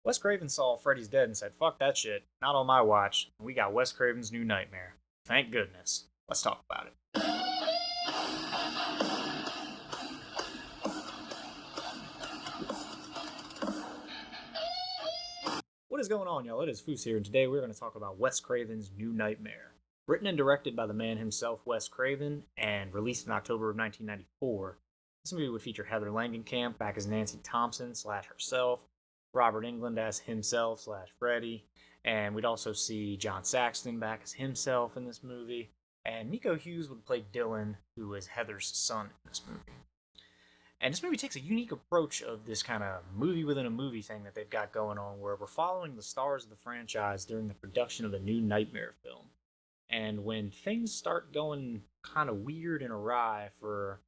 Wes Craven saw Freddy's Dead and said, fuck that shit, not on my watch. And we got Wes Craven's new nightmare. Thank goodness. Let's talk about it. What is going on, y'all? It is Foos here, and today we're going to talk about Wes Craven's New Nightmare. Written and directed by the man himself, Wes Craven, and released in October of 1994, this movie would feature Heather Langenkamp back as Nancy Thompson / herself, Robert Englund as himself / Freddy, and we'd also see John Saxon back as himself in this movie, and Nico Hughes would play Dylan, who is Heather's son in this movie. And this movie takes a unique approach of this kind of movie within a movie thing that they've got going on, where we're following the stars of the franchise during the production of the new Nightmare film. And when things start going kind of weird and awry for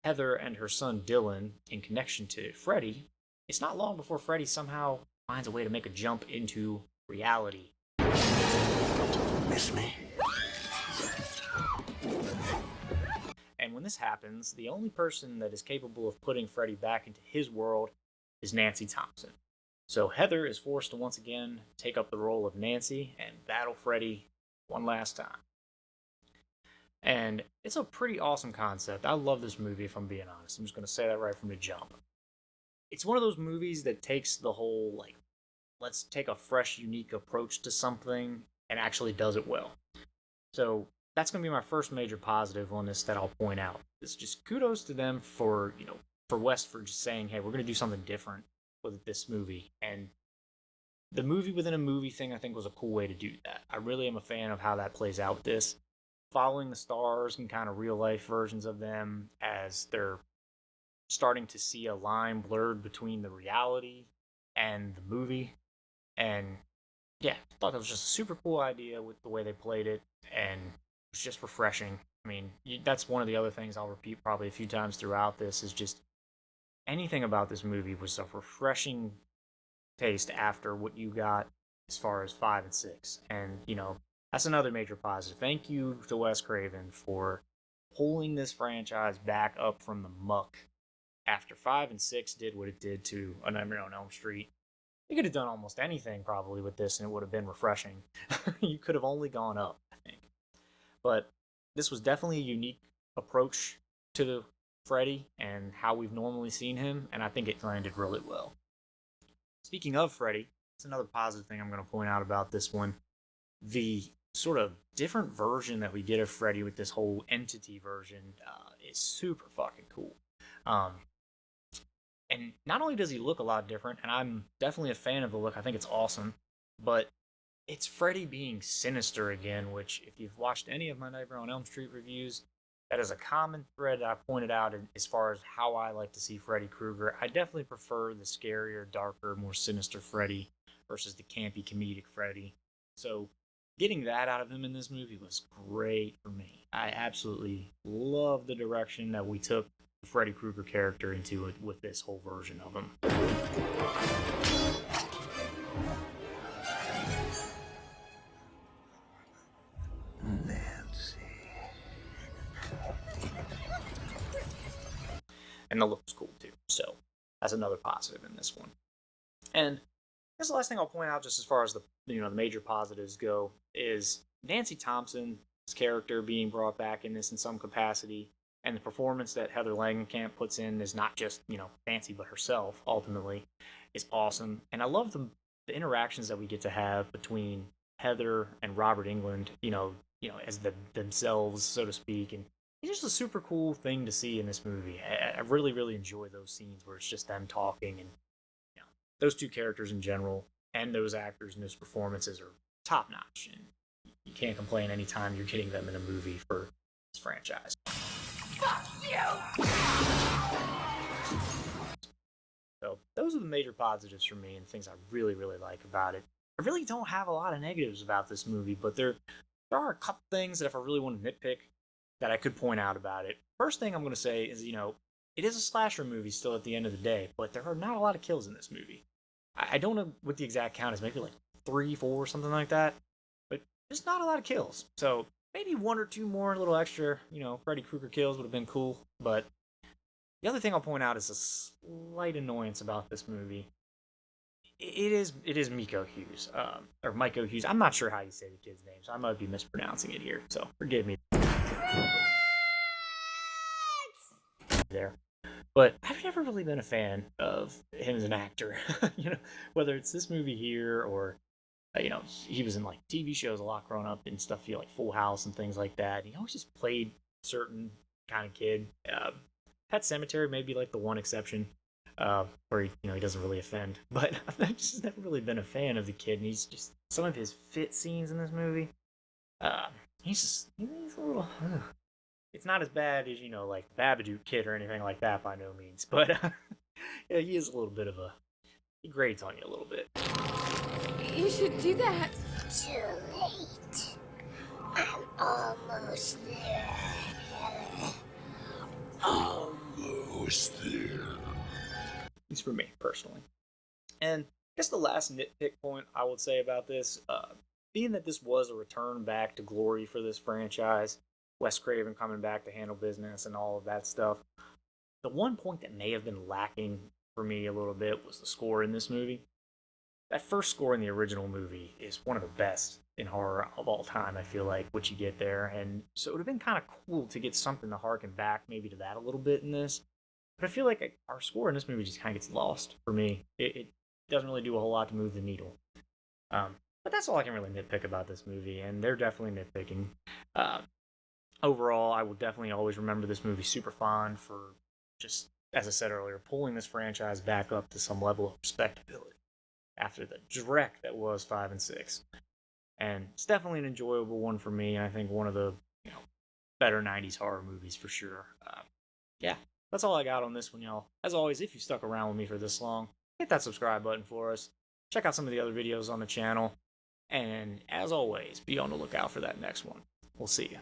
Heather and her son Dylan in connection to Freddy, it's not long before Freddy somehow finds a way to make a jump into reality. Miss me? And when this happens, the only person that is capable of putting Freddy back into his world is Nancy Thompson. So Heather is forced to once again take up the role of Nancy and battle Freddy one last time. And it's a pretty awesome concept. I love this movie, if I'm being honest. I'm just going to say that right from the jump. It's one of those movies that takes the whole, let's take a fresh, unique approach to something and actually does it well. So that's going to be my first major positive on this that I'll point out. It's just kudos to them for Wes for just saying, hey, we're going to do something different with this movie. And the movie within a movie thing, I think, was a cool way to do that. I really am a fan of how that plays out with this. Following the stars and kind of real life versions of them as they're starting to see a line blurred between the reality and the movie. And yeah, I thought that was just a super cool idea with the way they played it, and it was just refreshing. I mean, that's one of the other things I'll repeat probably a few times throughout this, is just anything about this movie was a refreshing taste after what you got as far as 5 and 6. And, that's another major positive. Thank you to Wes Craven for pulling this franchise back up from the muck after 5 and 6 did what it did to A Nightmare on Elm Street. You could have done almost anything probably with this and it would have been refreshing. You could have only gone up, I think. But this was definitely a unique approach to the Freddy and how we've normally seen him, and I think it landed really well. Speaking of Freddy, it's another positive thing I'm going to point out about this one. The sort of different version that we get of Freddy with this whole entity version is super fucking cool. And not only does he look a lot different, and I'm definitely a fan of the look, I think it's awesome, but it's Freddy being sinister again, which, if you've watched any of my Nightmare on Elm Street reviews, that is a common thread I pointed out as far as how I like to see Freddy Krueger. I definitely prefer the scarier, darker, more sinister Freddy versus the campy, comedic Freddy. So getting that out of him in this movie was great for me. I absolutely love the direction that we took the Freddy Krueger character into it with this whole version of him. Nancy. And the look was cool too, so that's another positive in this one. And I guess the last thing I'll point out, just as far as the major positives go, is Nancy Thompson's character being brought back in this in some capacity, and the performance that Heather Langenkamp puts in is not just Nancy but herself. Ultimately, is awesome, and I love the interactions that we get to have between Heather and Robert Englund. As themselves, so to speak, and it's just a super cool thing to see in this movie. I really, really enjoy those scenes where it's just them talking, and those two characters in general and those actors and those performances are top notch, and you can't complain anytime you're getting them in a movie for this franchise. Fuck you! So those are the major positives for me and things I really, really like about it. I really don't have a lot of negatives about this movie, but there are a couple things that if I really want to nitpick that I could point out about it. First thing I'm going to say is, it is a slasher movie still at the end of the day, but there are not a lot of kills in this movie. I don't know what the exact count is, maybe 3, 4, something like that, but there's not a lot of kills. So maybe 1 or 2 more little extra, Freddy Krueger kills would have been cool, but the other thing I'll point out is a slight annoyance about this movie. it is Miko Hughes, or Miko Hughes. I'm not sure how you say the kid's name, so I might be mispronouncing it here. So forgive me there. But I've never really been a fan of him as an actor. Whether it's this movie here or he was in like TV shows a lot growing up and stuff, like Full House and things like that. He always just played a certain kind of kid. Pet Cemetery may be like the one exception, where he doesn't really offend. But I've just never really been a fan of the kid, and he's just some of his fit scenes in this movie. Uh, he's a little. It's not as bad as like Babadook Kid or anything like that by no means, but yeah, he is a little bit of a. He grates on you a little bit. You should do that. Too late. I'm almost there. Almost there. At least for me, personally. And I guess the last nitpick point I would say about this, being that this was a return back to glory for this franchise, Wes Craven coming back to handle business and all of that stuff, the one point that may have been lacking for me a little bit was the score in this movie. That first score in the original movie is one of the best in horror of all time, I feel like, what you get there. And so it would have been kind of cool to get something to harken back maybe to that a little bit in this. But I feel like our score in this movie just kind of gets lost for me. It doesn't really do a whole lot to move the needle. But that's all I can really nitpick about this movie, and they're definitely nitpicking. Overall, I will definitely always remember this movie super fond for just, as I said earlier, pulling this franchise back up to some level of respectability after the dreck that was 5 and 6. And it's definitely an enjoyable one for me. I think one of the better 90s horror movies for sure. Yeah, that's all I got on this one, y'all. As always, if you stuck around with me for this long, hit that subscribe button for us. Check out some of the other videos on the channel. And as always, be on the lookout for that next one. We'll see you.